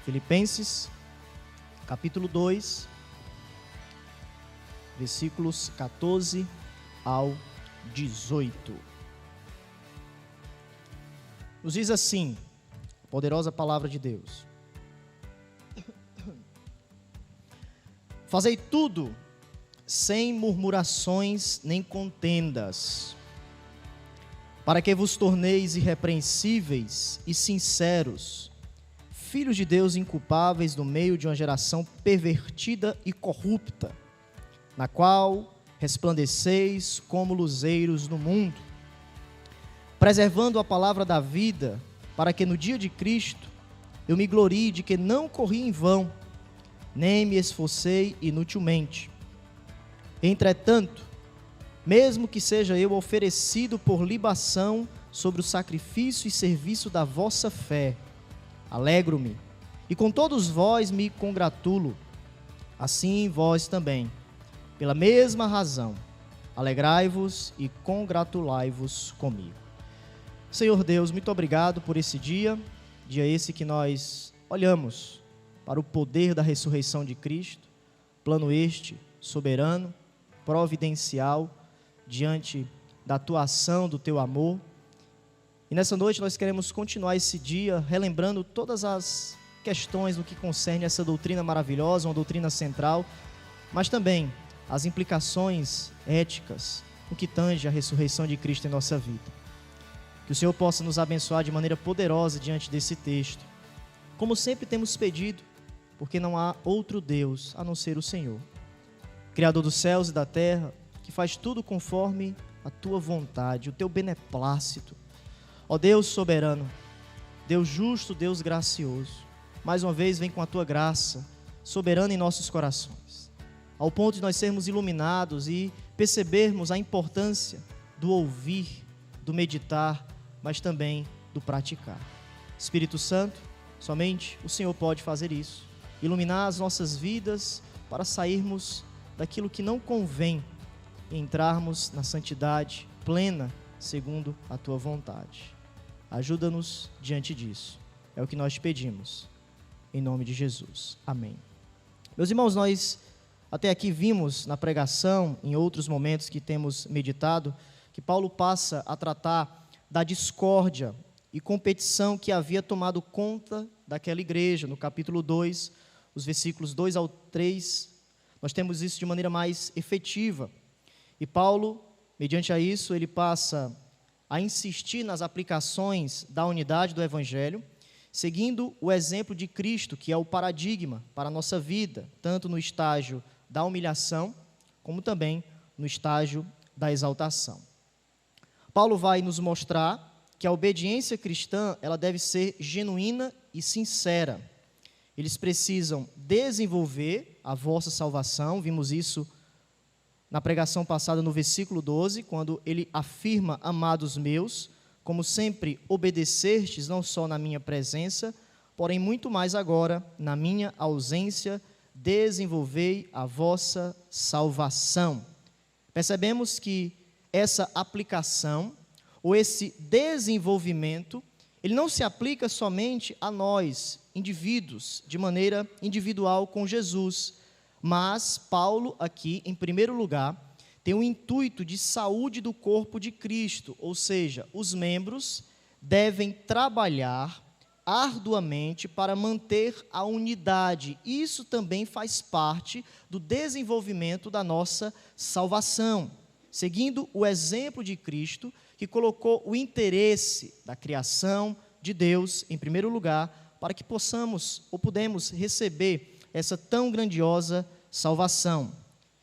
Filipenses, capítulo 2, versículos 14 ao 18. Nos diz assim, a poderosa palavra de Deus: Fazei tudo sem murmurações nem contendas, para que vos torneis irrepreensíveis e sinceros, filhos de Deus inculpáveis no meio de uma geração pervertida e corrupta, na qual resplandeceis como luzeiros no mundo, preservando a palavra da vida, para que no dia de Cristo eu me glorie de que não corri em vão, nem me esforcei inutilmente. Entretanto, mesmo que seja eu oferecido por libação sobre o sacrifício e serviço da vossa fé, alegro-me, e com todos vós me congratulo, assim vós também, pela mesma razão, alegrai-vos e congratulai-vos comigo. Senhor Deus, muito obrigado por esse dia esse que nós olhamos para o poder da ressurreição de Cristo, plano este, soberano, providencial, diante da atuação do Teu amor. E nessa noite nós queremos continuar esse dia relembrando todas as questões no que concerne essa doutrina maravilhosa, uma doutrina central, mas também as implicações éticas no que tange a ressurreição de Cristo em nossa vida. Que o Senhor possa nos abençoar de maneira poderosa diante desse texto, como sempre temos pedido, porque não há outro Deus a não ser o Senhor, Criador dos céus e da terra, que faz tudo conforme a Tua vontade, o Teu beneplácito. Ó Deus soberano, Deus justo, Deus gracioso, mais uma vez vem com a Tua graça soberana em nossos corações, ao ponto de nós sermos iluminados e percebermos a importância do ouvir, do meditar, mas também do praticar. Espírito Santo, somente o Senhor pode fazer isso, iluminar as nossas vidas para sairmos daquilo que não convém e entrarmos na santidade plena, segundo a Tua vontade. Ajuda-nos diante disso. É o que nós pedimos, em nome de Jesus. Amém. Meus irmãos, nós até aqui vimos na pregação, em outros momentos que temos meditado, que Paulo passa a tratar da discórdia e competição que havia tomado conta daquela igreja. No capítulo 2, os versículos 2 ao 3, nós temos isso de maneira mais efetiva. E Paulo, mediante a isso, ele passa a insistir nas aplicações da unidade do Evangelho, seguindo o exemplo de Cristo, que é o paradigma para a nossa vida, tanto no estágio da humilhação, como também no estágio da exaltação. Paulo vai nos mostrar que a obediência cristã, ela deve ser genuína e sincera. Eles precisam desenvolver a vossa salvação, vimos isso na pregação passada no versículo 12, quando ele afirma: amados meus, como sempre obedecestes, não só na minha presença, porém muito mais agora, na minha ausência, desenvolvei a vossa salvação. Percebemos que essa aplicação, ou esse desenvolvimento, ele não se aplica somente a nós, indivíduos, de maneira individual com Jesus, mas Paulo aqui, em primeiro lugar, tem o intuito de saúde do corpo de Cristo, ou seja, os membros devem trabalhar arduamente para manter a unidade. Isso também faz parte do desenvolvimento da nossa salvação, seguindo o exemplo de Cristo, que colocou o interesse da criação de Deus em primeiro lugar, para que possamos ou pudemos receber essa tão grandiosa salvação.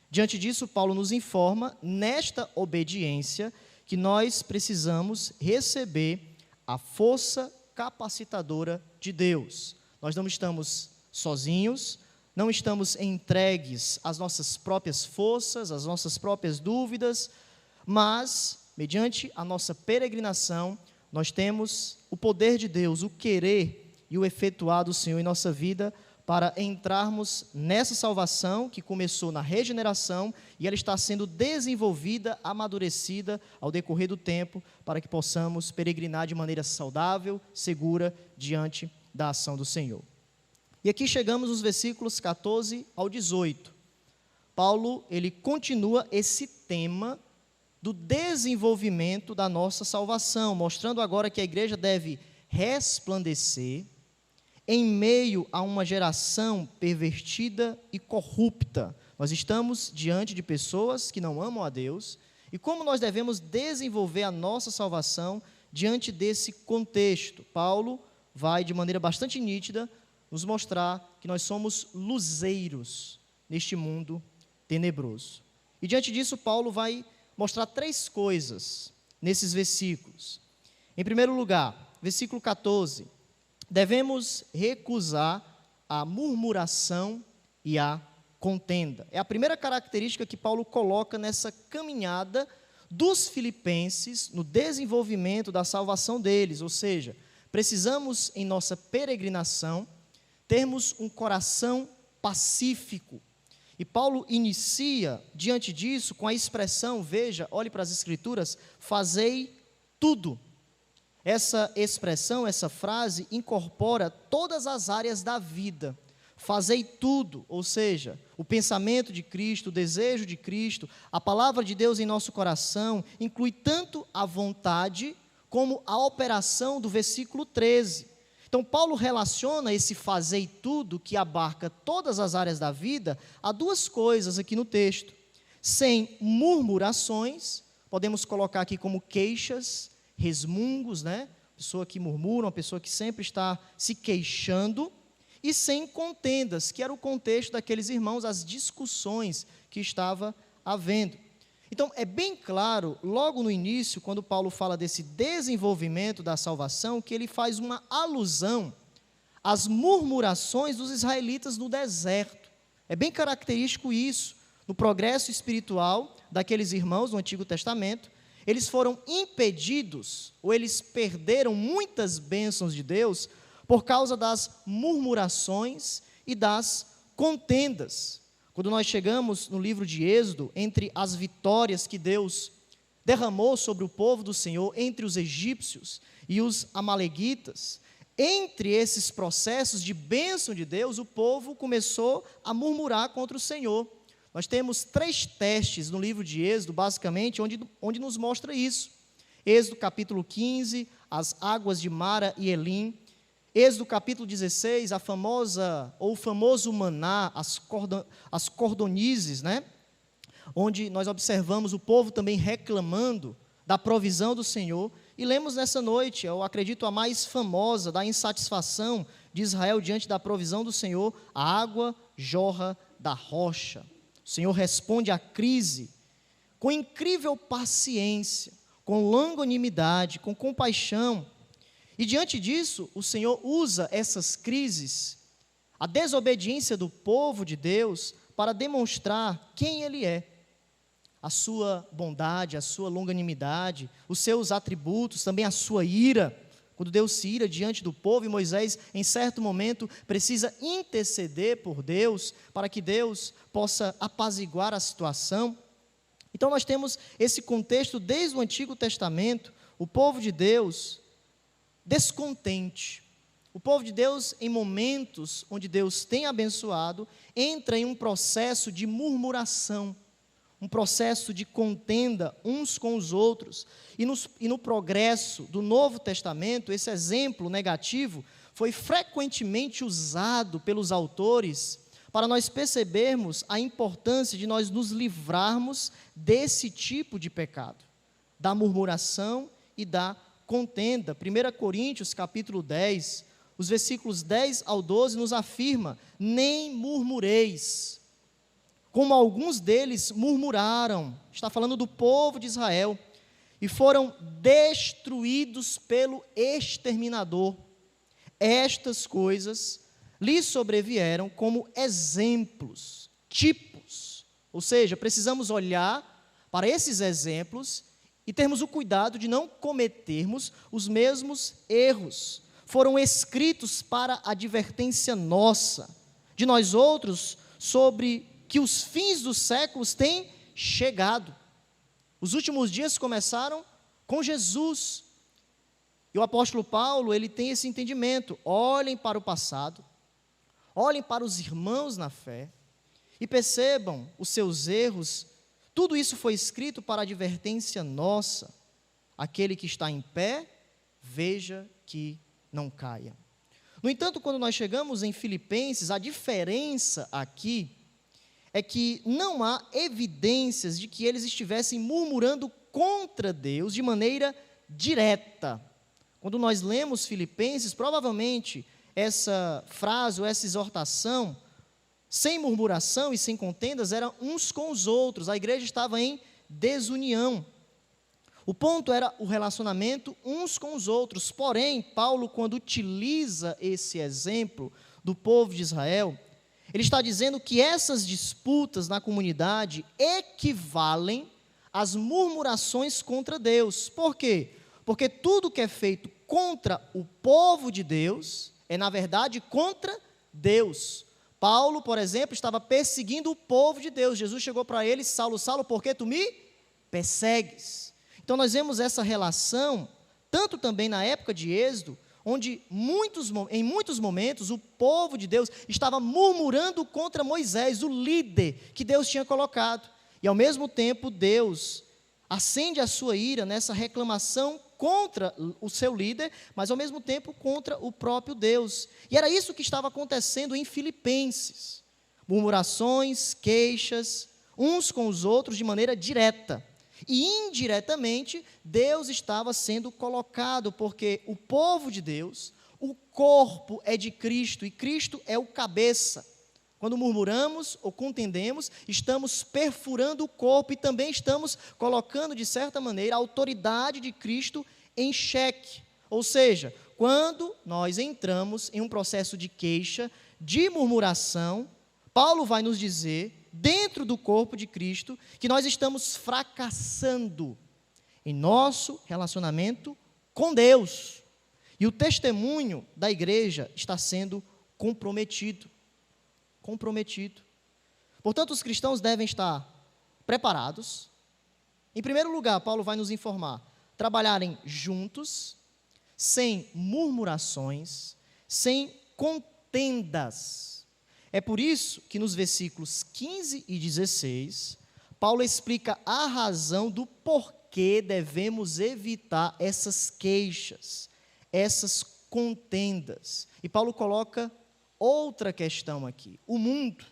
Diante disso, Paulo nos informa, nesta obediência, que nós precisamos receber a força capacitadora de Deus. Nós não estamos sozinhos, não estamos entregues às nossas próprias forças, às nossas próprias dúvidas, mas, mediante a nossa peregrinação, nós temos o poder de Deus, o querer e o efetuar do Senhor em nossa vida, para entrarmos nessa salvação que começou na regeneração e ela está sendo desenvolvida, amadurecida ao decorrer do tempo, para que possamos peregrinar de maneira saudável, segura, diante da ação do Senhor. E aqui chegamos nos versículos 14 ao 18. Paulo, ele continua esse tema do desenvolvimento da nossa salvação, mostrando agora que a igreja deve resplandecer em meio a uma geração pervertida e corrupta. Nós estamos diante de pessoas que não amam a Deus, e como nós devemos desenvolver a nossa salvação diante desse contexto? Paulo vai, de maneira bastante nítida, nos mostrar que nós somos luzeiros neste mundo tenebroso. E diante disso, Paulo vai mostrar 3 coisas nesses versículos. Em primeiro lugar, versículo 14, devemos recusar a murmuração e a contenda. É a primeira característica que Paulo coloca nessa caminhada dos filipenses no desenvolvimento da salvação deles, ou seja, precisamos em nossa peregrinação termos um coração pacífico. E Paulo inicia, diante disso, com a expressão, veja, olhe para as Escrituras, fazei tudo. Essa expressão, essa frase, incorpora todas as áreas da vida. Fazei tudo, ou seja, o pensamento de Cristo, o desejo de Cristo, a palavra de Deus em nosso coração, inclui tanto a vontade, como a operação do versículo 13. Então, Paulo relaciona esse fazei tudo, que abarca todas as áreas da vida, a 2 coisas aqui no texto. Sem murmurações, podemos colocar aqui como queixas, resmungos, né? Pessoa que murmura, uma pessoa que sempre está se queixando, e sem contendas, que era o contexto daqueles irmãos, as discussões que estava havendo. Então, é bem claro, logo no início, quando Paulo fala desse desenvolvimento da salvação, que ele faz uma alusão às murmurações dos israelitas no deserto. É bem característico isso, no progresso espiritual daqueles irmãos no Antigo Testamento. Eles foram impedidos, ou eles perderam muitas bênçãos de Deus, por causa das murmurações e das contendas. Quando nós chegamos no livro de Êxodo, entre as vitórias que Deus derramou sobre o povo do Senhor, entre os egípcios e os amalequitas, entre esses processos de bênção de Deus, o povo começou a murmurar contra o Senhor. Nós temos 3 testes no livro de Êxodo, basicamente, onde nos mostra isso. Êxodo capítulo 15, as águas de Mara e Elim. Êxodo capítulo 16, o famoso maná, as cordonizes, né? Onde nós observamos o povo também reclamando da provisão do Senhor. E lemos nessa noite, eu acredito a mais famosa, da insatisfação de Israel diante da provisão do Senhor, a água jorra da rocha. O Senhor responde à crise com incrível paciência, com longanimidade, com compaixão. E diante disso, o Senhor usa essas crises, a desobediência do povo de Deus, para demonstrar quem Ele é. A sua bondade, a sua longanimidade, os seus atributos, também a sua ira. Quando Deus se ira diante do povo, e Moisés, em certo momento, precisa interceder por Deus, para que Deus possa apaziguar a situação. Então nós temos esse contexto desde o Antigo Testamento, o povo de Deus descontente. O povo de Deus, em momentos onde Deus tem abençoado, entra em um processo de murmuração, um processo de contenda uns com os outros. E no progresso do Novo Testamento, esse exemplo negativo foi frequentemente usado pelos autores para nós percebermos a importância de nós nos livrarmos desse tipo de pecado, da murmuração e da contenda. 1 Coríntios capítulo 10, os versículos 10 ao 12 nos afirma: nem murmureis, como alguns deles murmuraram. Está falando do povo de Israel, e foram destruídos pelo exterminador. Estas coisas lhes sobrevieram como exemplos, tipos. Ou seja, precisamos olhar para esses exemplos e termos o cuidado de não cometermos os mesmos erros. Foram escritos para advertência nossa, de nós outros, sobre que os fins dos séculos têm chegado. Os últimos dias começaram com Jesus. E o apóstolo Paulo, ele tem esse entendimento: olhem para o passado, olhem para os irmãos na fé e percebam os seus erros. Tudo isso foi escrito para advertência nossa. Aquele que está em pé, veja que não caia. No entanto, quando nós chegamos em Filipenses, a diferença aqui é que não há evidências de que eles estivessem murmurando contra Deus de maneira direta. Quando nós lemos Filipenses, provavelmente essa frase ou essa exortação, sem murmuração e sem contendas, era uns com os outros. A igreja estava em desunião. O ponto era o relacionamento uns com os outros. Porém, Paulo, quando utiliza esse exemplo do povo de Israel, ele está dizendo que essas disputas na comunidade equivalem às murmurações contra Deus. Por quê? Porque tudo que é feito contra o povo de Deus é, na verdade, contra Deus. Paulo, por exemplo, estava perseguindo o povo de Deus. Jesus chegou para ele: Saulo, Saulo, por que tu me persegues? Então nós vemos essa relação, tanto também na época de Êxodo, onde em muitos momentos o povo de Deus estava murmurando contra Moisés, o líder que Deus tinha colocado. E ao mesmo tempo Deus acende a sua ira nessa reclamação contra o seu líder, mas ao mesmo tempo contra o próprio Deus. E era isso que estava acontecendo em Filipenses. Murmurações, queixas, uns com os outros de maneira direta. E indiretamente, Deus estava sendo colocado, porque o povo de Deus, o corpo é de Cristo, e Cristo é o cabeça. Quando murmuramos ou contendemos, estamos perfurando o corpo e também estamos colocando, de certa maneira, a autoridade de Cristo em xeque. Ou seja, quando nós entramos em um processo de queixa, de murmuração, Paulo vai nos dizer, dentro do corpo de Cristo, que nós estamos fracassando em nosso relacionamento com Deus. E o testemunho da igreja está sendo comprometido. Portanto, os cristãos devem estar preparados. Em primeiro lugar, Paulo vai nos informar, trabalharem juntos, sem murmurações, sem contendas. É por isso que nos versículos 15 e 16, Paulo explica a razão do porquê devemos evitar essas queixas, essas contendas. E Paulo coloca outra questão aqui. O mundo,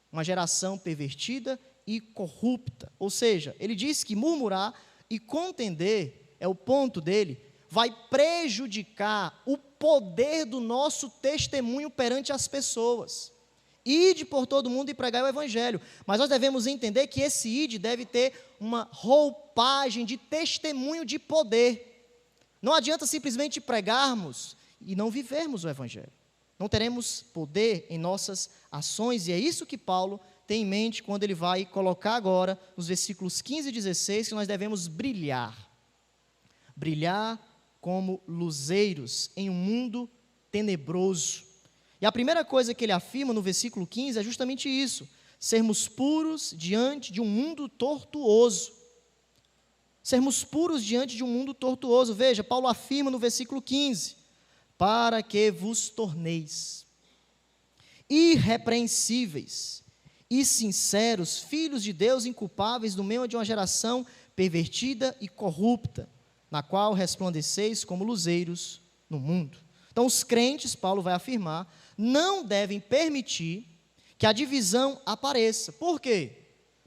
uma geração pervertida e corrupta. Ou seja, ele diz que murmurar e contender, é o ponto dele, vai prejudicar o poder do nosso testemunho perante as pessoas. Ide por todo mundo e pregai o evangelho. Mas nós devemos entender que esse ide deve ter uma roupagem de testemunho de poder. Não adianta simplesmente pregarmos e não vivermos o evangelho. Não teremos poder em nossas ações, e é isso que Paulo tem em mente quando ele vai colocar agora, nos versículos 15 e 16, que nós devemos brilhar. Brilhar como luzeiros em um mundo tenebroso. E a primeira coisa que ele afirma no versículo 15 é justamente isso: sermos puros diante de um mundo tortuoso. Sermos puros diante de um mundo tortuoso. Veja, Paulo afirma no versículo 15: para que vos torneis irrepreensíveis e sinceros, filhos de Deus inculpáveis no meio de uma geração pervertida e corrupta, na qual resplandeceis como luzeiros no mundo. Então, os crentes, Paulo vai afirmar, não devem permitir que a divisão apareça. Por quê?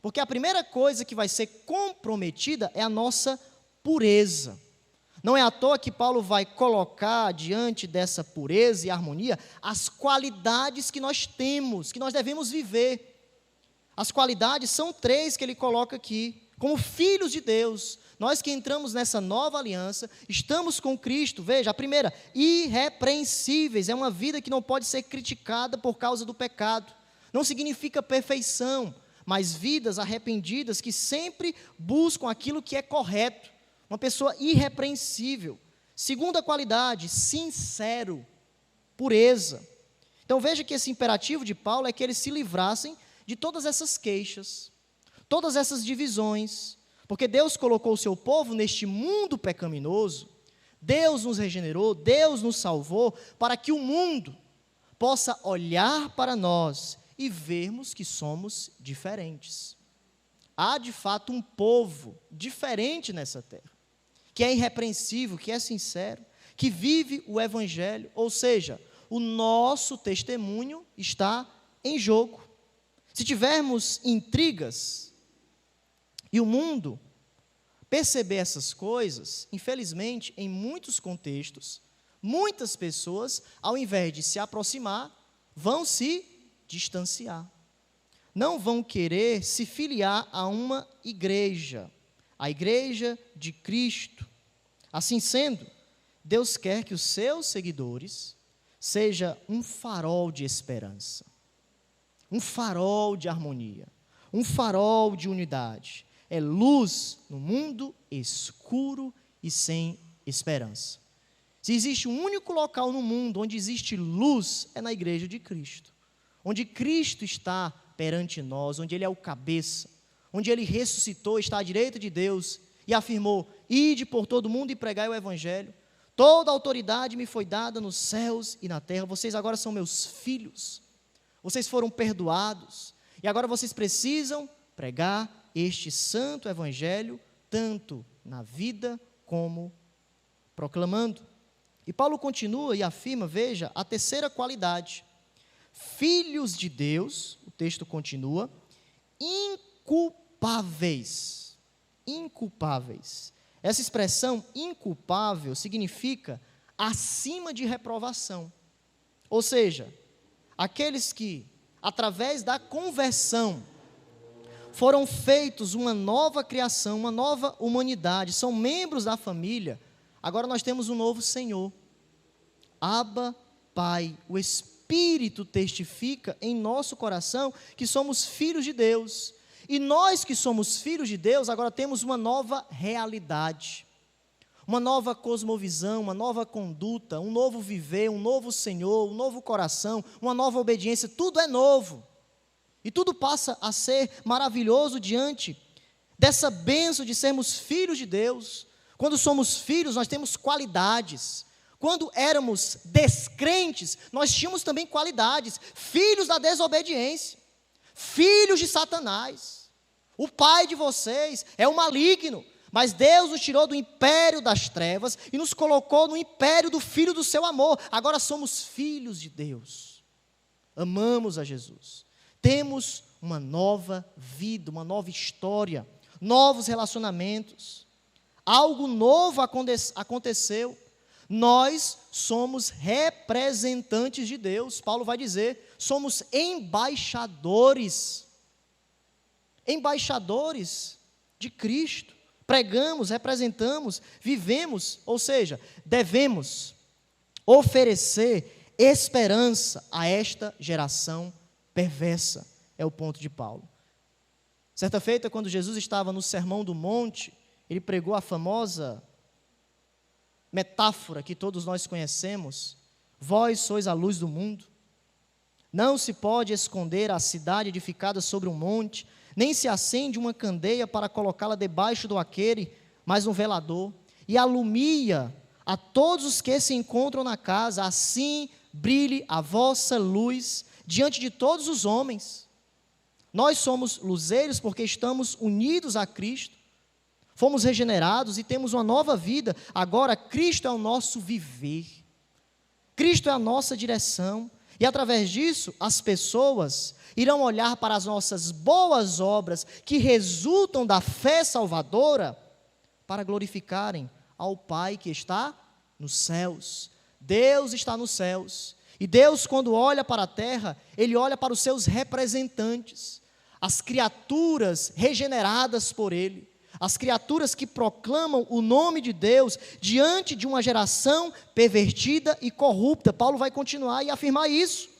Porque a primeira coisa que vai ser comprometida é a nossa pureza. Não é à toa que Paulo vai colocar diante dessa pureza e harmonia as qualidades que nós temos, que nós devemos viver. As qualidades são 3 que ele coloca aqui. Como filhos de Deus, nós que entramos nessa nova aliança, estamos com Cristo. Veja, a primeira, irrepreensíveis, é uma vida que não pode ser criticada por causa do pecado. Não significa perfeição, mas vidas arrependidas que sempre buscam aquilo que é correto. Uma pessoa irrepreensível. Segunda qualidade, sincero, pureza. Então veja que esse imperativo de Paulo é que eles se livrassem de todas essas queixas, todas essas divisões, porque Deus colocou o seu povo neste mundo pecaminoso, Deus nos regenerou, Deus nos salvou, para que o mundo, possa olhar para nós e vermos que somos diferentes. Há, de fato, um povo diferente nessa terra, que é irrepreensível, que é sincero, que vive o Evangelho, ou seja, o nosso testemunho está em jogo. Se tivermos intrigas e o mundo perceber essas coisas, infelizmente, em muitos contextos, muitas pessoas, ao invés de se aproximar, vão se distanciar. Não vão querer se filiar a uma igreja, a igreja de Cristo. Assim sendo, Deus quer que os seus seguidores seja um farol de esperança, um farol de harmonia, um farol de unidade. É luz no mundo escuro e sem esperança. Se existe um único local no mundo onde existe luz, é na igreja de Cristo. Onde Cristo está perante nós, onde Ele é o cabeça, onde Ele ressuscitou, está à direita de Deus e afirmou: ide por todo mundo e pregai o Evangelho. Toda a autoridade me foi dada nos céus e na terra. Vocês agora são meus filhos. Vocês foram perdoados. E agora vocês precisam pregar este santo Evangelho, tanto na vida como proclamando. E Paulo continua e afirma, veja, a terceira qualidade. Filhos de Deus, o texto continua, inculpáveis. Inculpáveis. Essa expressão inculpável significa acima de reprovação. Ou seja, aqueles que, através da conversão, foram feitos uma nova criação, uma nova humanidade, são membros da família, agora nós temos um novo Senhor. Abba, Pai, o Espírito testifica em nosso coração que somos filhos de Deus. E nós que somos filhos de Deus, agora temos uma nova realidade, uma nova cosmovisão, uma nova conduta, um novo viver, um novo Senhor, um novo coração, uma nova obediência, tudo é novo. E tudo passa a ser maravilhoso diante dessa bênção de sermos filhos de Deus. Quando somos filhos, nós temos qualidades. Quando éramos descrentes, nós tínhamos também qualidades. Filhos da desobediência, filhos de Satanás. O pai de vocês é o maligno, mas Deus nos tirou do império das trevas e nos colocou no império do Filho do seu amor. Agora somos filhos de Deus. Amamos a Jesus. Temos uma nova vida, uma nova história, novos relacionamentos. Algo novo aconteceu. Nós somos representantes de Deus. Paulo vai dizer, somos embaixadores. Embaixadores de Cristo. Pregamos, representamos, vivemos, ou seja, devemos oferecer esperança a esta geração perversa, é o ponto de Paulo. Certa feita, quando Jesus estava no Sermão do Monte, ele pregou a famosa metáfora que todos nós conhecemos: vós sois a luz do mundo. Não se pode esconder a cidade edificada sobre um monte, nem se acende uma candeia para colocá-la debaixo do aqueire, mas um velador, e alumia a todos os que se encontram na casa. Assim brilhe a vossa luz diante de todos os homens. Nós somos luzeiros porque estamos unidos a Cristo, fomos regenerados e temos uma nova vida. Agora Cristo é o nosso viver, Cristo é a nossa direção, e através disso as pessoas irão olhar para as nossas boas obras que resultam da fé salvadora para glorificarem ao Pai que está nos céus. Deus está nos céus. E Deus, quando olha para a terra, Ele olha para os seus representantes, as criaturas regeneradas por Ele, as criaturas que proclamam o nome de Deus diante de uma geração pervertida e corrupta. Paulo vai continuar e afirmar isso.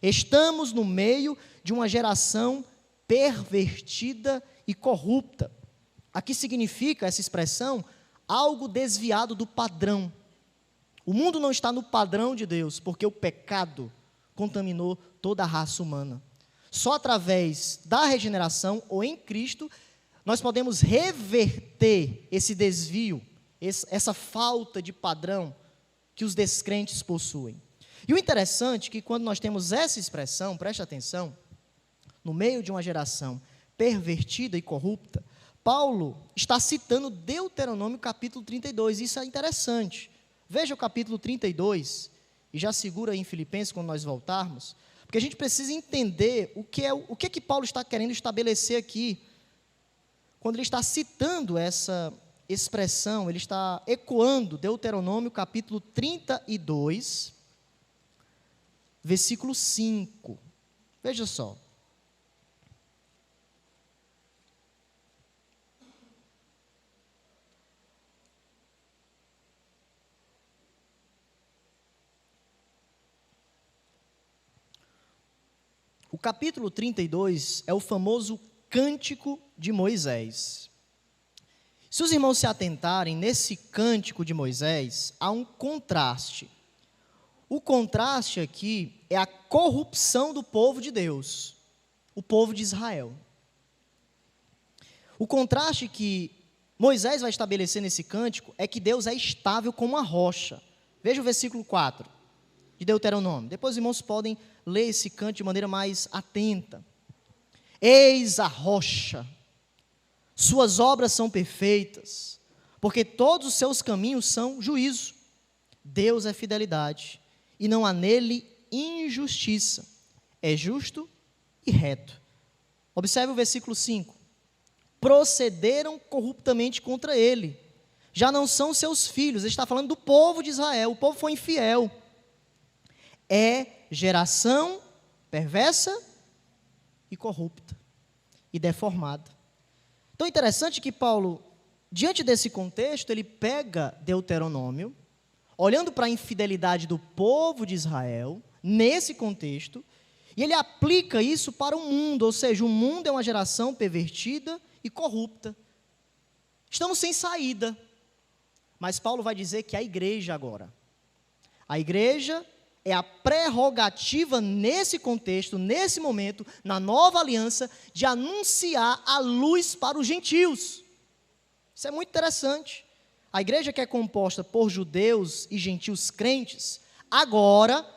Estamos no meio de uma geração pervertida e corrupta. Aqui significa essa expressão algo desviado do padrão. O mundo não está no padrão de Deus, porque o pecado contaminou toda a raça humana. Só através da regeneração, ou em Cristo, nós podemos reverter esse desvio, essa falta de padrão que os descrentes possuem. E o interessante é que quando nós temos essa expressão, preste atenção, no meio de uma geração pervertida e corrupta, Paulo está citando Deuteronômio capítulo 32, isso é interessante. Veja o capítulo 32, e já segura aí em Filipenses quando nós voltarmos, porque a gente precisa entender o que Paulo está querendo estabelecer aqui, quando ele está citando essa expressão, ele está ecoando Deuteronômio capítulo 32, versículo 5. Veja só. O capítulo 32 é o famoso Cântico de Moisés. Se os irmãos se atentarem nesse Cântico de Moisés, há um contraste. O contraste aqui é a corrupção do povo de Deus, o povo de Israel. O contraste que Moisés vai estabelecer nesse cântico é que Deus é estável como uma rocha. Veja o versículo 4 de Deuteronômio. Depois os irmãos podem ler esse cântico de maneira mais atenta. Eis a rocha, suas obras são perfeitas, porque todos os seus caminhos são juízo. Deus é fidelidade, e não há nele injustiça. É justo e reto. Observe o versículo 5. Procederam corruptamente contra ele. Já não são seus filhos. Ele está falando do povo de Israel. O povo foi infiel. É geração perversa e corrupta e deformada. Então é interessante que Paulo, diante desse contexto, ele pega Deuteronômio, olhando para a infidelidade do povo de Israel, nesse contexto, e ele aplica isso para o mundo, ou seja, o mundo é uma geração pervertida e corrupta. Estamos sem saída. Mas Paulo vai dizer que a igreja agora, a igreja é a prerrogativa nesse contexto, nesse momento, na nova aliança, de anunciar a luz para os gentios. Isso é muito interessante. A igreja que é composta por judeus e gentios crentes, agora,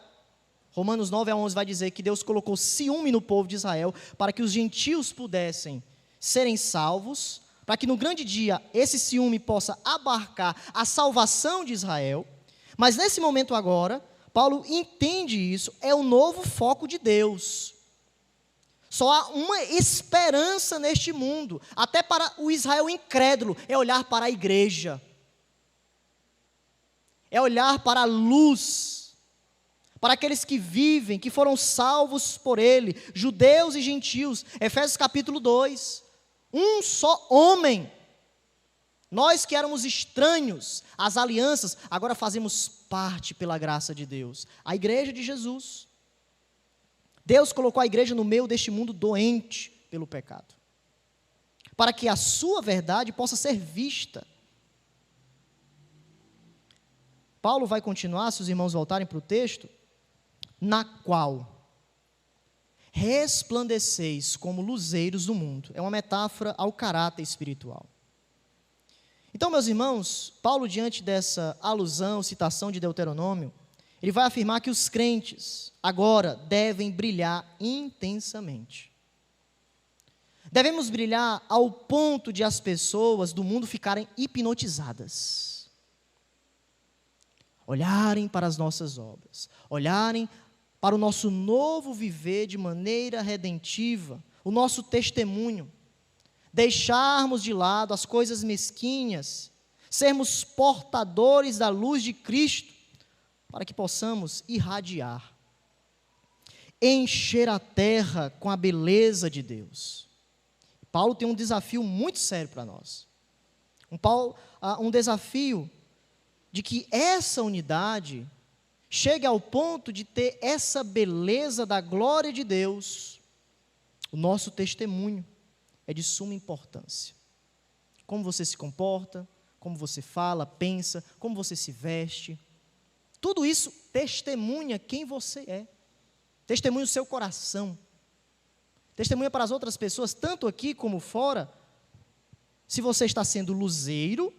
Romanos 9 a 11 vai dizer que Deus colocou ciúme no povo de Israel, para que os gentios pudessem serem salvos, para que no grande dia esse ciúme possa abarcar a salvação de Israel. Mas nesse momento agora, Paulo entende isso, é o novo foco de Deus. Só há uma esperança neste mundo, até para o Israel incrédulo, é olhar para a igreja. É olhar para a luz, para aqueles que vivem, que foram salvos por ele, judeus e gentios. Efésios capítulo 2, um só homem. Nós que éramos estranhos às alianças, agora fazemos parte pela graça de Deus. A igreja de Jesus. Deus colocou a igreja no meio deste mundo doente pelo pecado, para que a sua verdade possa ser vista. Paulo vai continuar, se os irmãos voltarem para o texto, na qual resplandeceis como luzeiros do mundo. É uma metáfora ao caráter espiritual. Então, meus irmãos, Paulo, diante dessa alusão, citação de Deuteronômio, ele vai afirmar que os crentes agora devem brilhar intensamente. Devemos brilhar ao ponto de as pessoas do mundo ficarem hipnotizadas. Olharem para as nossas obras, olharem para o nosso novo viver de maneira redentiva, o nosso testemunho. Deixarmos de lado as coisas mesquinhas, sermos portadores da luz de Cristo, para que possamos irradiar, encher a terra com a beleza de Deus. Paulo tem um desafio muito sério para nós, um desafio de que essa unidade chegue ao ponto de ter essa beleza da glória de Deus. O nosso testemunho é de suma importância. Como você se comporta, como você fala, pensa, como você se veste. Tudo isso testemunha quem você é. Testemunha o seu coração. Testemunha para as outras pessoas, tanto aqui como fora, se você está sendo luzeiro,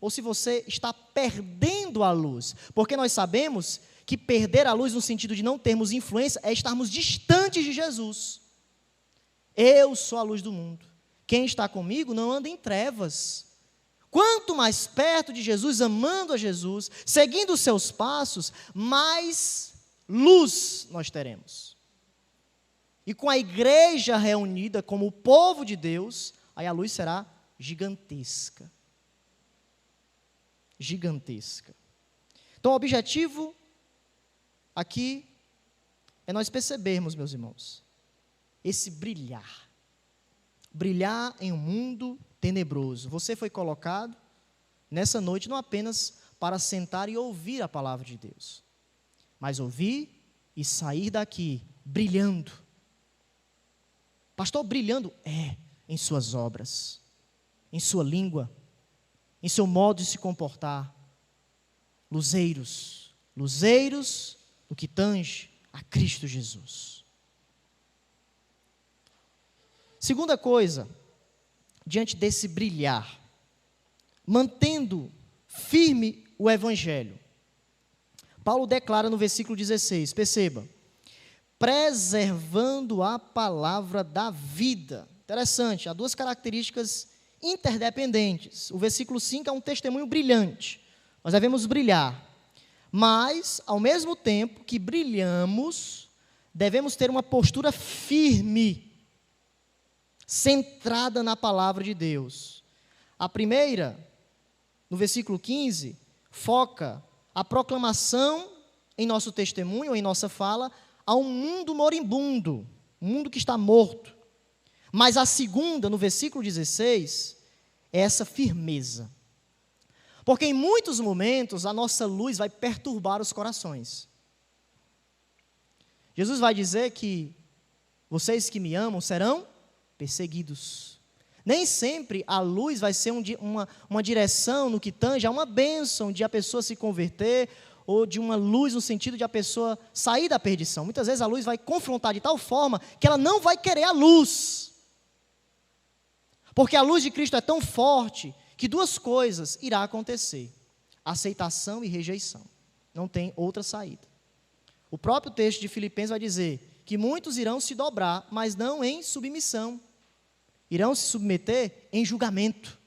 ou se você está perdendo a luz. Porque nós sabemos que perder a luz no sentido de não termos influência é estarmos distantes de Jesus. Eu sou a luz do mundo. Quem está comigo não anda em trevas. Quanto mais perto de Jesus, amando a Jesus, seguindo os seus passos, mais luz nós teremos. E com a igreja reunida como o povo de Deus, aí a luz será gigantesca. Gigantesca. Então o objetivo aqui é nós percebermos, meus irmãos, esse brilhar. Brilhar em um mundo tenebroso. Você foi colocado nessa noite não apenas para sentar e ouvir a palavra de Deus, mas ouvir e sair daqui brilhando. Pastor, brilhando? Em suas obras, em sua língua, em seu modo de se comportar. Luzeiros, luzeiros no que tange a Cristo Jesus. Segunda coisa, diante desse brilhar, mantendo firme o Evangelho. Paulo declara no versículo 16, perceba, preservando a palavra da vida. Interessante, há duas características interdependentes. O versículo 5 é um testemunho brilhante. Nós devemos brilhar, mas, ao mesmo tempo que brilhamos, devemos ter uma postura firme, centrada na palavra de Deus. A primeira, no versículo 15, foca a proclamação em nosso testemunho, em nossa fala, a um mundo moribundo, um mundo que está morto. Mas a segunda, no versículo 16, é essa firmeza. Porque em muitos momentos a nossa luz vai perturbar os corações. Jesus vai dizer que vocês que me amam serão perseguidos. Nem sempre a luz vai ser uma direção no que tange a uma bênção de a pessoa se converter, ou de uma luz no sentido de a pessoa sair da perdição. Muitas vezes a luz vai confrontar de tal forma que ela não vai querer a luz. Porque a luz de Cristo é tão forte que duas coisas irá acontecer: aceitação e rejeição. Não tem outra saída. O próprio texto de Filipenses vai dizer que muitos irão se dobrar, mas não em submissão. Irão se submeter em julgamento,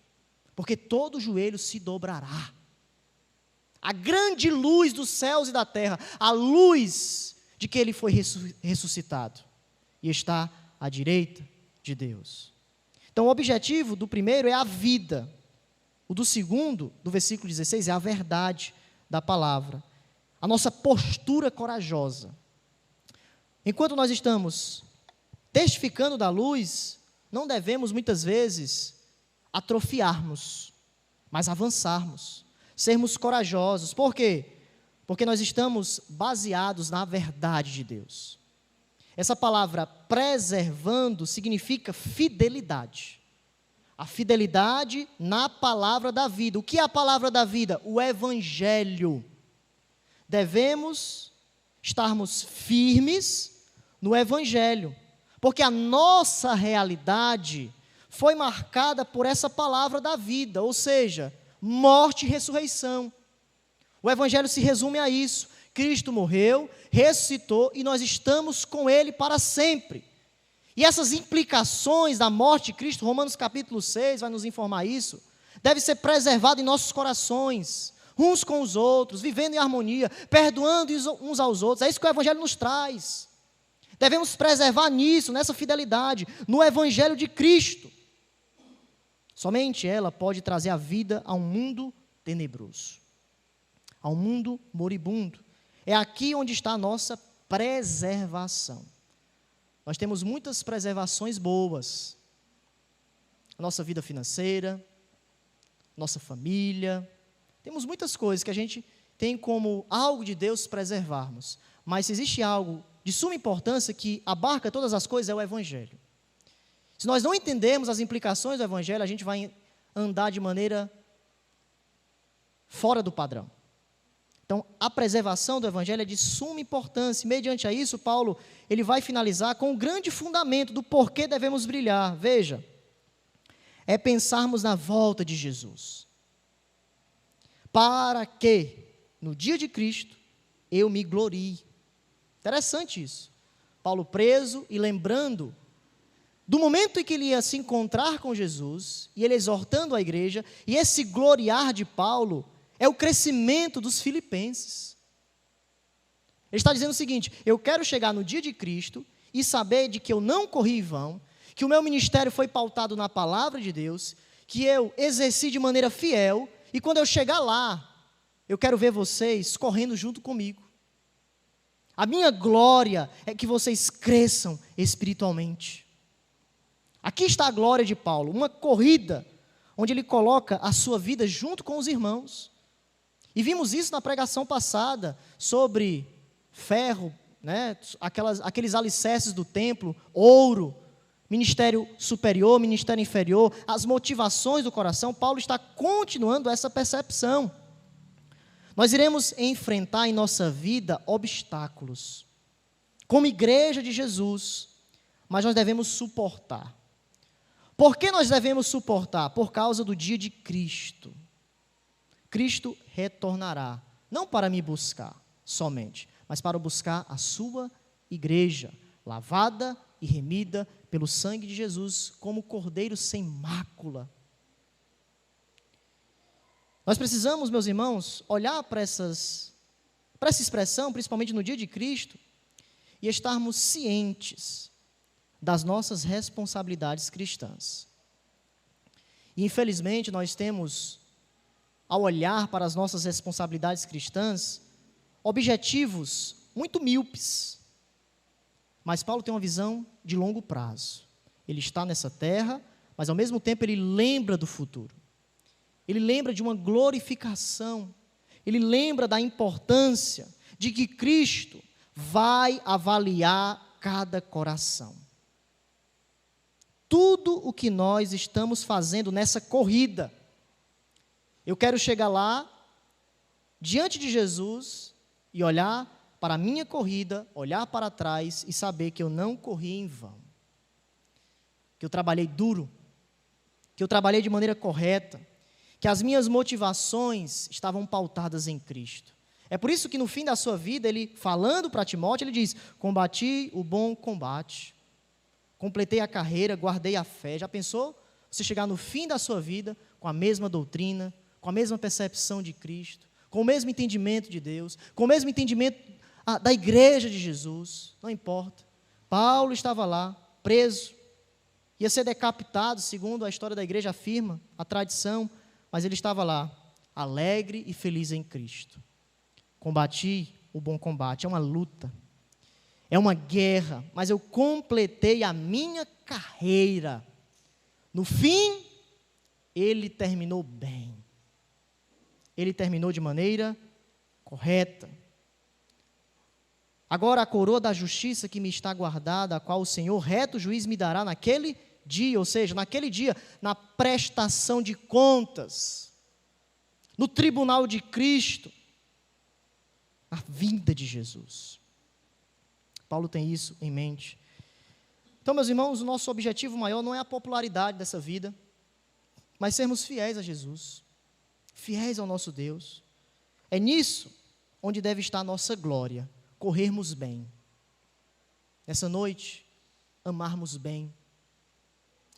porque todo joelho se dobrará. A grande luz dos céus e da terra, a luz de que ele foi ressuscitado e está à direita de Deus. Então o objetivo do primeiro é a vida. O do segundo, do versículo 16, é a verdade da palavra. A nossa postura corajosa. Enquanto nós estamos testificando da luz, não devemos muitas vezes atrofiarmos, mas avançarmos, sermos corajosos. Por quê? Porque nós estamos baseados na verdade de Deus. Essa palavra preservando significa fidelidade. A fidelidade na palavra da vida. O que é a palavra da vida? O Evangelho. Devemos estarmos firmes no Evangelho, porque a nossa realidade foi marcada por essa palavra da vida, ou seja, morte e ressurreição. O Evangelho se resume a isso. Cristo morreu, ressuscitou e nós estamos com Ele para sempre. E essas implicações da morte de Cristo, Romanos capítulo 6 vai nos informar isso, deve ser preservado em nossos corações, uns com os outros, vivendo em harmonia, perdoando uns aos outros. É isso que o Evangelho nos traz. Devemos preservar nisso, nessa fidelidade, no Evangelho de Cristo. Somente ela pode trazer a vida a um mundo tenebroso, a um mundo moribundo. É aqui onde está a nossa preservação. Nós temos muitas preservações boas. A nossa vida financeira, nossa família. Temos muitas coisas que a gente tem como algo de Deus preservarmos. Mas se existe algo de suma importância que abarca todas as coisas, é o Evangelho. Se nós não entendermos as implicações do Evangelho, a gente vai andar de maneira fora do padrão. Então, a preservação do Evangelho é de suma importância. E, mediante a isso, Paulo ele vai finalizar com o grande fundamento do porquê devemos brilhar. Veja, é pensarmos na volta de Jesus. para que, no dia de Cristo, eu me glorie. Interessante isso. Paulo preso e lembrando do momento em que ele ia se encontrar com Jesus, e ele exortando a igreja, e esse gloriar de Paulo é o crescimento dos filipenses. Ele está dizendo o seguinte: eu quero chegar no dia de Cristo e saber de que eu não corri em vão, que o meu ministério foi pautado na palavra de Deus, que eu exerci de maneira fiel, e quando eu chegar lá, eu quero ver vocês correndo junto comigo. A minha glória é que vocês cresçam espiritualmente. Aqui está a glória de Paulo, uma corrida, onde ele coloca a sua vida junto com os irmãos. E vimos isso na pregação passada, sobre ferro, né, aqueles alicerces do templo, ouro, ministério superior, ministério inferior, as motivações do coração. Paulo está continuando essa percepção. Nós iremos enfrentar em nossa vida obstáculos, como igreja de Jesus, mas nós devemos suportar. Por que nós devemos suportar? Por causa do dia de Cristo. Cristo retornará, não para me buscar somente, mas para buscar a sua igreja, lavada e remida pelo sangue de Jesus, como cordeiro sem mácula. Nós precisamos, meus irmãos, olhar para essa expressão, principalmente no dia de Cristo, e estarmos cientes das nossas responsabilidades cristãs. E, infelizmente, nós temos, ao olhar para as nossas responsabilidades cristãs, objetivos muito míopes. Mas Paulo tem uma visão de longo prazo. Ele está nessa terra, mas ao mesmo tempo ele lembra do futuro. Ele lembra de uma glorificação. Ele lembra da importância de que Cristo vai avaliar cada coração. Tudo o que nós estamos fazendo nessa corrida, eu quero chegar lá, diante de Jesus, e olhar para a minha corrida, olhar para trás e saber que eu não corri em vão. Que eu trabalhei duro, que eu trabalhei de maneira correta, que as minhas motivações estavam pautadas em Cristo. É por isso que no fim da sua vida, ele falando para Timóteo, ele diz: combati o bom combate, completei a carreira, guardei a fé. Já pensou? Você chegar no fim da sua vida com a mesma doutrina, com a mesma percepção de Cristo, com o mesmo entendimento de Deus, com o mesmo entendimento da igreja de Jesus. Não importa. Paulo estava lá, preso, ia ser decapitado, segundo a história da igreja afirma, a tradição, mas ele estava lá, alegre e feliz em Cristo. Combati o bom combate. É uma luta, é uma guerra, mas eu completei a minha carreira. No fim, ele terminou bem. Ele terminou de maneira correta. Agora a coroa da justiça que me está guardada, a qual o Senhor, reto juiz, me dará naquele dia, ou seja, naquele dia, na prestação de contas, no tribunal de Cristo, na vinda de Jesus. Paulo tem isso em mente. Então, meus irmãos, o nosso objetivo maior não é a popularidade dessa vida, mas sermos fiéis a Jesus, fiéis ao nosso Deus. É nisso onde deve estar a nossa glória, corrermos bem. Nessa noite, amarmos bem,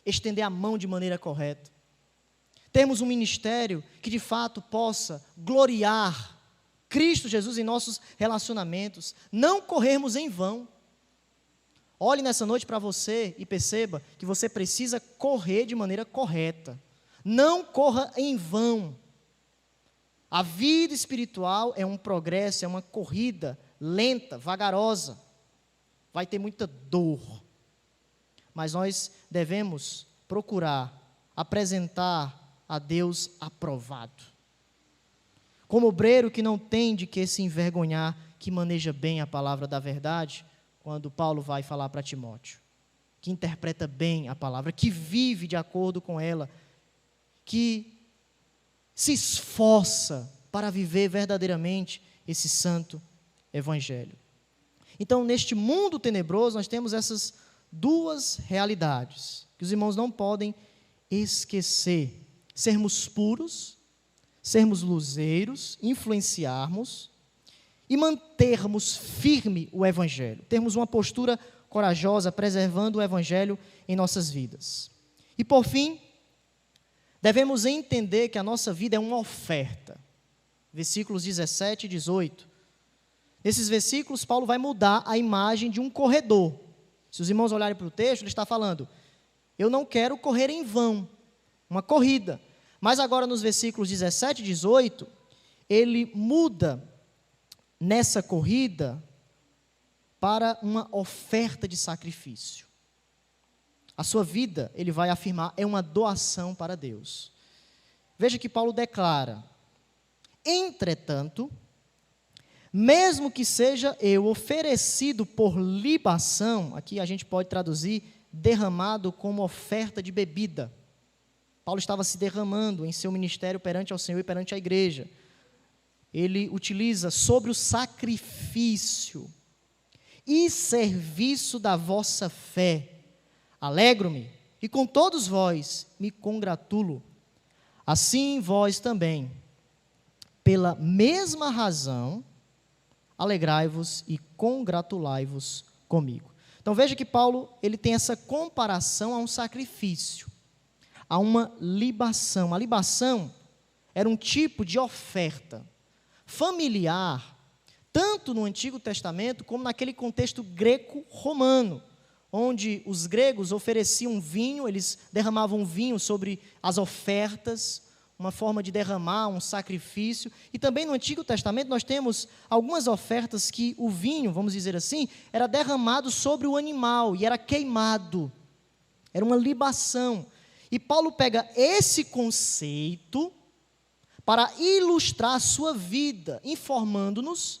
estender a mão de maneira correta, termos um ministério que de fato possa gloriar Cristo Jesus em nossos relacionamentos, não corrermos em vão. Olhe nessa noite para você e perceba que você precisa correr de maneira correta. Não corra em vão. A vida espiritual é um progresso, é uma corrida lenta, vagarosa. Vai ter muita dor. Mas nós devemos procurar apresentar a Deus aprovado. Como obreiro que não tem de que se envergonhar, que maneja bem a palavra da verdade, quando Paulo vai falar para Timóteo, que interpreta bem a palavra, que vive de acordo com ela, que se esforça para viver verdadeiramente esse santo evangelho. Então, neste mundo tenebroso, nós temos essas duas realidades, que os irmãos não podem esquecer: sermos puros, sermos luzeiros, influenciarmos e mantermos firme o Evangelho, termos uma postura corajosa, preservando o Evangelho em nossas vidas. E por fim, devemos entender que a nossa vida é uma oferta. Versículos 17 e 18. Nesses versículos, Paulo vai mudar a imagem de um corredor. Se os irmãos olharem para o texto, ele está falando: eu não quero correr em vão, uma corrida. Mas agora nos versículos 17 e 18, ele muda nessa corrida para uma oferta de sacrifício. A sua vida, ele vai afirmar, é uma doação para Deus. Veja que Paulo declara: entretanto, mesmo que seja eu oferecido por libação, aqui a gente pode traduzir derramado como oferta de bebida. Paulo estava se derramando em seu ministério perante ao Senhor e perante a igreja. Ele utiliza sobre o sacrifício e serviço da vossa fé. Alegro-me e com todos vós me congratulo. Assim vós também, pela mesma razão, alegrai-vos e congratulai-vos comigo. Então veja que Paulo, ele tem essa comparação a um sacrifício, a uma libação. A libação era um tipo de oferta familiar, tanto no Antigo Testamento como naquele contexto greco-romano, onde os gregos ofereciam vinho, eles derramavam vinho sobre as ofertas, uma forma de derramar um sacrifício. E também no Antigo Testamento nós temos algumas ofertas que o vinho, vamos dizer assim, era derramado sobre o animal e era queimado. Era uma libação. E Paulo pega esse conceito para ilustrar a sua vida, informando-nos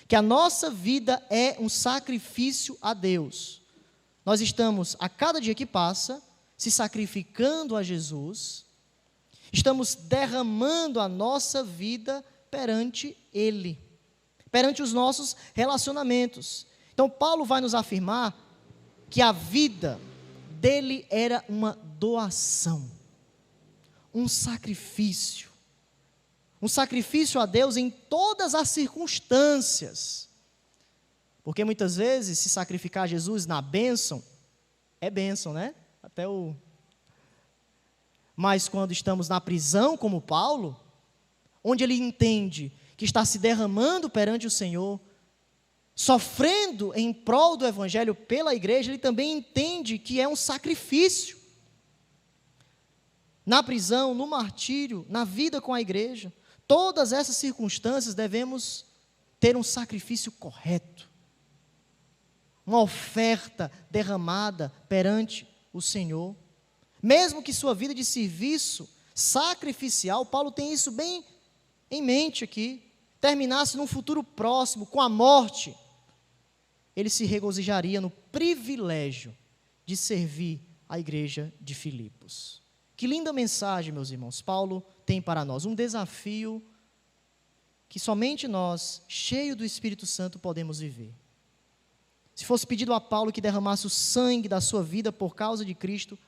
que a nossa vida é um sacrifício a Deus. Nós estamos, a cada dia que passa, se sacrificando a Jesus, estamos derramando a nossa vida perante Ele, perante os nossos relacionamentos. Então, Paulo vai nos afirmar que a vida dele era uma doação, um sacrifício a Deus em todas as circunstâncias. Porque muitas vezes se sacrificar a Jesus na bênção, é bênção, né? Mas quando estamos na prisão, como Paulo, onde ele entende que está se derramando perante o Senhor, sofrendo em prol do Evangelho pela igreja, ele também entende que é um sacrifício. Na prisão, no martírio, na vida com a igreja, todas essas circunstâncias devemos ter um sacrifício correto, uma oferta derramada perante o Senhor. Mesmo que sua vida de serviço sacrificial, Paulo tem isso bem em mente aqui, terminasse num futuro próximo, com a morte, ele se regozijaria no privilégio de servir a igreja de Filipos. Que linda mensagem, meus irmãos, Paulo tem para nós, um desafio que somente nós, cheios do Espírito Santo, podemos viver. Se fosse pedido a Paulo que derramasse o sangue da sua vida por causa de Cristo,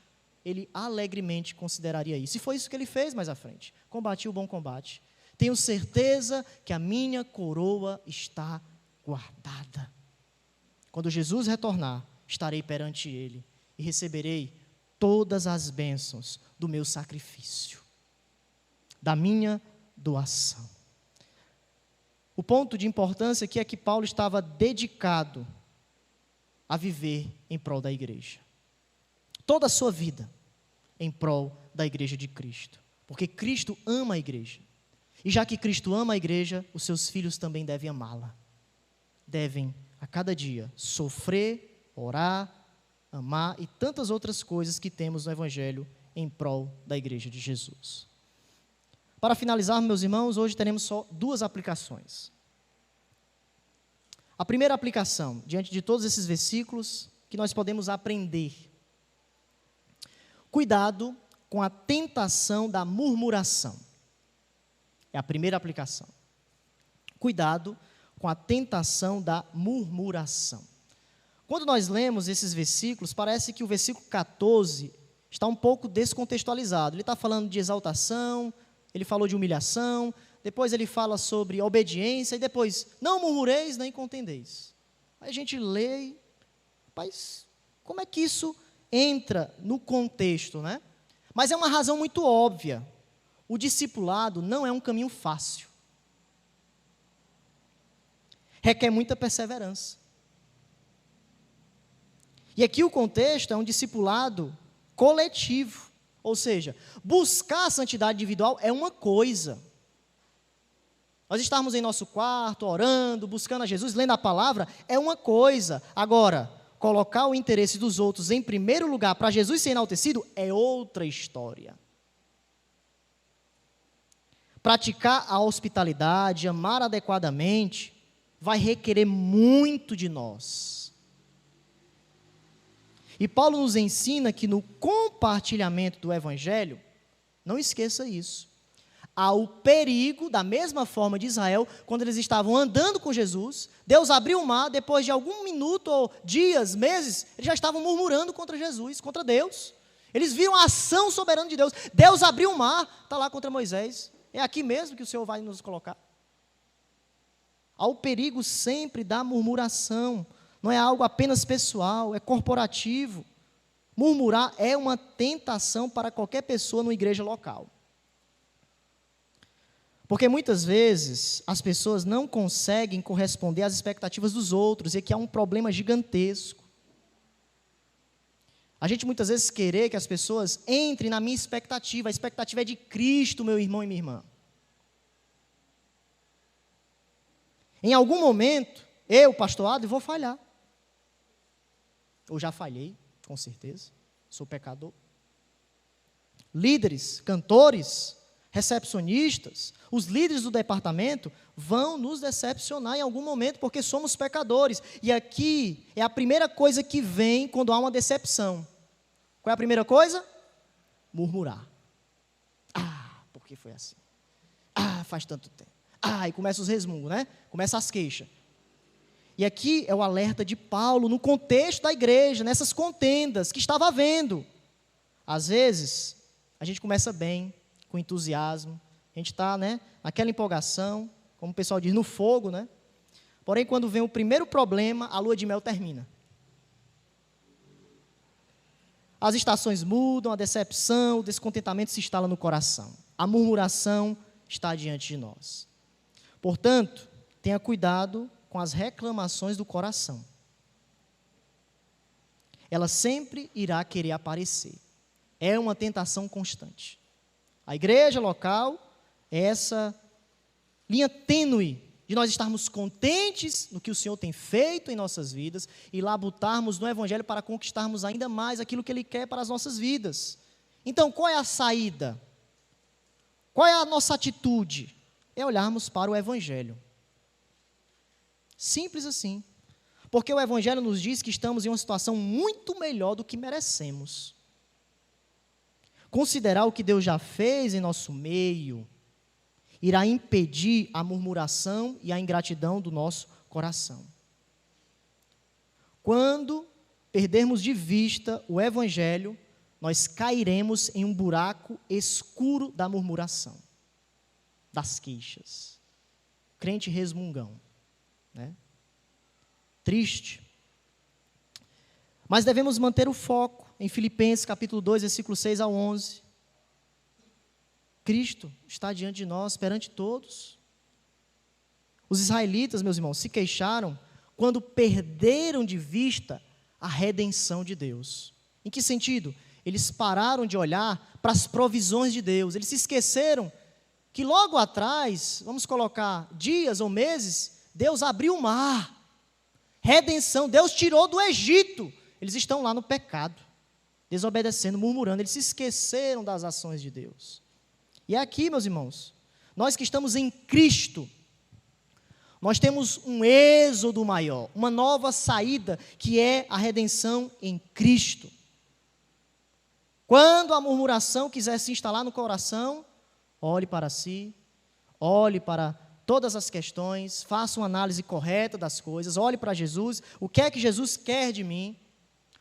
ele alegremente consideraria isso. E foi isso que ele fez mais à frente. Combati o bom combate. Tenho certeza que a minha coroa está guardada. Quando Jesus retornar, estarei perante Ele e receberei todas as bênçãos do meu sacrifício, da minha doação. O ponto de importância aqui é que Paulo estava dedicado a viver em prol da igreja. Toda a sua vida em prol da igreja de Cristo. Porque Cristo ama a igreja. E já que Cristo ama a igreja, os seus filhos também devem amá-la. Devem, a cada dia, sofrer, orar, amar e tantas outras coisas que temos no Evangelho em prol da igreja de Jesus. Para finalizar, meus irmãos, hoje teremos só duas aplicações. A primeira aplicação, diante de todos esses versículos, que nós podemos aprender. Cuidado com a tentação da murmuração. É a primeira aplicação. Cuidado com a tentação da murmuração. Quando nós lemos esses versículos, parece que o versículo 14 está um pouco descontextualizado. Ele está falando de exaltação, ele ele falou de humilhação, depois ele fala sobre obediência, e depois, não murmureis nem contendeis. Aí a gente lê, e, rapaz, como é que isso entra no contexto, né? Mas é uma razão muito óbvia. O discipulado não é um caminho fácil. Requer muita perseverança. E aqui o contexto é um discipulado coletivo. Ou seja, buscar a santidade individual é uma coisa. Nós estarmos em nosso quarto, orando, buscando a Jesus, lendo a palavra, é uma coisa. Agora, colocar o interesse dos outros em primeiro lugar para Jesus ser enaltecido é outra história. Praticar a hospitalidade, amar adequadamente, vai requerer muito de nós. E Paulo nos ensina que no compartilhamento do Evangelho, não esqueça isso, há o perigo, da mesma forma de Israel, quando eles estavam andando com Jesus, Deus abriu o mar, depois de algum minuto, ou dias, meses, eles já estavam murmurando contra Jesus, contra Deus. Eles viram a ação soberana de Deus. Deus abriu o mar, está lá contra Moisés. É aqui mesmo que o Senhor vai nos colocar. Há o perigo sempre da murmuração. Não é algo apenas pessoal, é corporativo. Murmurar é uma tentação para qualquer pessoa numa igreja local. Porque muitas vezes as pessoas não conseguem corresponder às expectativas dos outros, e aqui há um problema gigantesco. A gente muitas vezes querer que as pessoas entrem na minha expectativa, a expectativa é de Cristo, meu irmão e minha irmã. Em algum momento, eu, pastor Adler, vou falhar. Eu já falhei, com certeza, sou pecador. Líderes, cantores, recepcionistas, os líderes do departamento vão nos decepcionar em algum momento, porque somos pecadores. E aqui é a primeira coisa que vem quando há uma decepção. Qual é a primeira coisa? Murmurar. Ah, por que foi assim? Ah, faz tanto tempo. Ah, e começa os resmungos, né? Começa as queixas. E aqui é o alerta de Paulo, no contexto da igreja, nessas contendas que estava havendo. Às vezes, a gente começa bem, com entusiasmo, a gente está, né, naquela empolgação, como o pessoal diz, no fogo, né? Porém, quando vem o primeiro problema, a lua de mel termina. As estações mudam, a decepção, o descontentamento se instala no coração. A murmuração está diante de nós. Portanto, tenha cuidado com as reclamações do coração. Ela sempre irá querer aparecer. É uma tentação constante. A igreja local é essa linha tênue de nós estarmos contentes no que o Senhor tem feito em nossas vidas e labutarmos no Evangelho para conquistarmos ainda mais aquilo que Ele quer para as nossas vidas. Então, qual é a saída? Qual é a nossa atitude? É olharmos para o Evangelho. Simples assim. Porque o Evangelho nos diz que estamos em uma situação muito melhor do que merecemos. Considerar o que Deus já fez em nosso meio irá impedir a murmuração e a ingratidão do nosso coração. Quando perdermos de vista o Evangelho, nós cairemos em um buraco escuro da murmuração, das queixas. Crente resmungão, né? Triste. Mas devemos manter o foco em Filipenses capítulo 2, versículo 6 ao 11. Cristo está diante de nós, perante todos. Os israelitas, meus irmãos, se queixaram quando perderam de vista a redenção de Deus. Em que sentido? Eles pararam de olhar para as provisões de Deus. Eles se esqueceram que logo atrás, vamos colocar dias ou meses, Deus abriu o mar. Redenção, Deus tirou do Egito. Eles estão lá no pecado, desobedecendo, murmurando. Eles se esqueceram das ações de Deus. E é aqui, meus irmãos, nós que estamos em Cristo, nós temos um êxodo maior, uma nova saída, que é a redenção em Cristo. Quando a murmuração quiser se instalar no coração, olhe para si, olhe para todas as questões, faça uma análise correta das coisas, olhe para Jesus, o que é que Jesus quer de mim,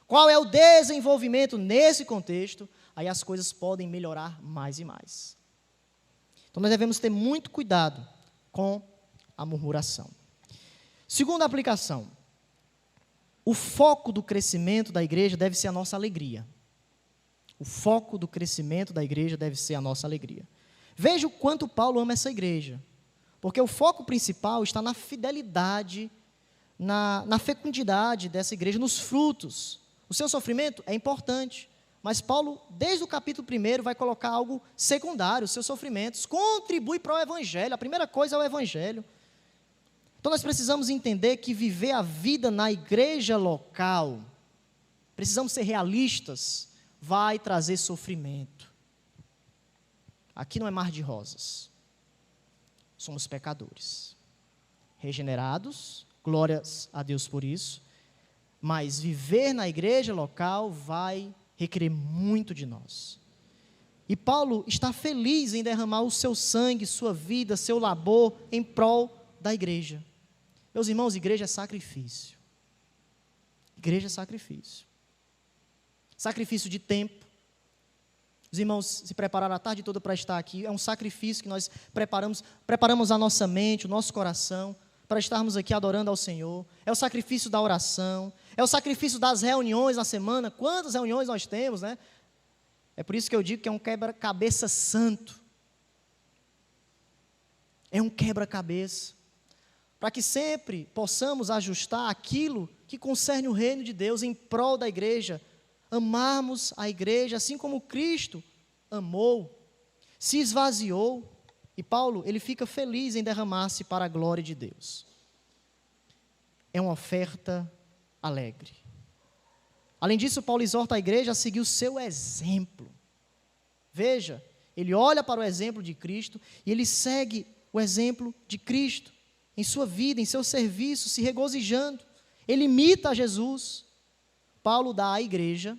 qual é o desenvolvimento nesse contexto, aí as coisas podem melhorar mais e mais. Então nós devemos ter muito cuidado com a murmuração. Segunda aplicação, o foco do crescimento da igreja deve ser a nossa alegria. O foco do crescimento da igreja deve ser a nossa alegria. Veja o quanto Paulo ama essa igreja, porque o foco principal está na fidelidade, na fecundidade dessa igreja, nos frutos. O seu sofrimento é importante, mas Paulo, desde o capítulo 1, vai colocar algo secundário, os seus sofrimentos, contribui para o evangelho, a primeira coisa é o evangelho. Então nós precisamos entender que viver a vida na igreja local, precisamos ser realistas, vai trazer sofrimento. Aqui não é mar de rosas. Somos pecadores, regenerados, glórias a Deus por isso, mas viver na igreja local vai requerer muito de nós. E Paulo está feliz em derramar o seu sangue, sua vida, seu labor em prol da igreja. Meus irmãos, igreja é sacrifício. Igreja é sacrifício. Sacrifício de tempo. Os irmãos se prepararam a tarde toda para estar aqui. É um sacrifício que nós preparamos a nossa mente, o nosso coração, para estarmos aqui adorando ao Senhor. É o sacrifício da oração. É o sacrifício das reuniões na semana. Quantas reuniões nós temos, né? É por isso que eu digo que é um quebra-cabeça santo. É um quebra-cabeça. Para que sempre possamos ajustar aquilo que concerne o reino de Deus em prol da igreja. Amarmos a igreja assim como Cristo amou, se esvaziou. E Paulo, ele fica feliz em derramar-se para a glória de Deus. É uma oferta alegre. Além disso, Paulo exorta a igreja a seguir o seu exemplo. Veja, ele olha para o exemplo de Cristo e ele segue o exemplo de Cristo em sua vida, em seu serviço, se regozijando. Ele imita a Jesus. Paulo dá à igreja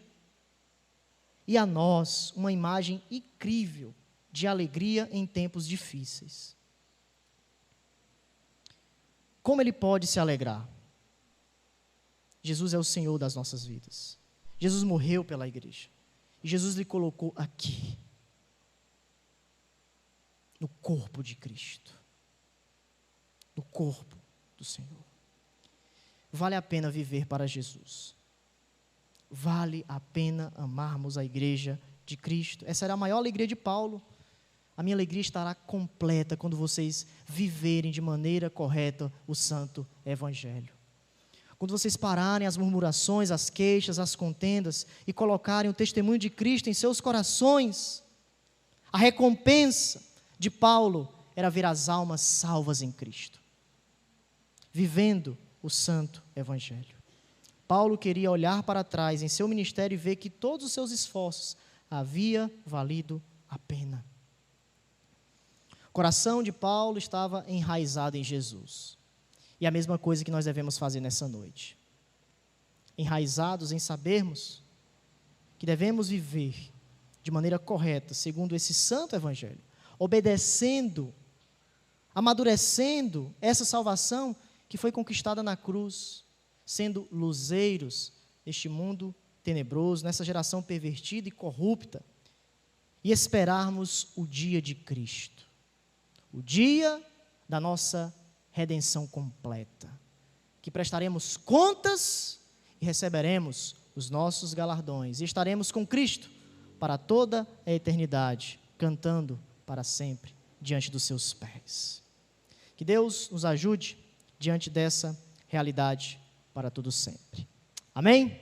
e a nós uma imagem incrível de alegria em tempos difíceis. Como ele pode se alegrar? Jesus é o Senhor das nossas vidas. Jesus morreu pela igreja. E Jesus lhe colocou aqui, no corpo de Cristo. No corpo do Senhor. Vale a pena viver para Jesus. Vale a pena amarmos a igreja de Cristo. Essa era a maior alegria de Paulo. A minha alegria estará completa quando vocês viverem de maneira correta o santo evangelho. Quando vocês pararem as murmurações, as queixas, as contendas e colocarem o testemunho de Cristo em seus corações, a recompensa de Paulo era ver as almas salvas em Cristo, vivendo o santo evangelho. Paulo queria olhar para trás em seu ministério e ver que todos os seus esforços havia valido a pena. O coração de Paulo estava enraizado em Jesus. E a mesma coisa que nós devemos fazer nessa noite. Enraizados em sabermos que devemos viver de maneira correta, segundo esse santo evangelho, obedecendo, amadurecendo essa salvação que foi conquistada na cruz, sendo luzeiros neste mundo tenebroso, nessa geração pervertida e corrupta, e esperarmos o dia de Cristo, o dia da nossa redenção completa, que prestaremos contas e receberemos os nossos galardões, e estaremos com Cristo para toda a eternidade, cantando para sempre diante dos seus pés. Que Deus nos ajude diante dessa realidade para todo sempre. Amém?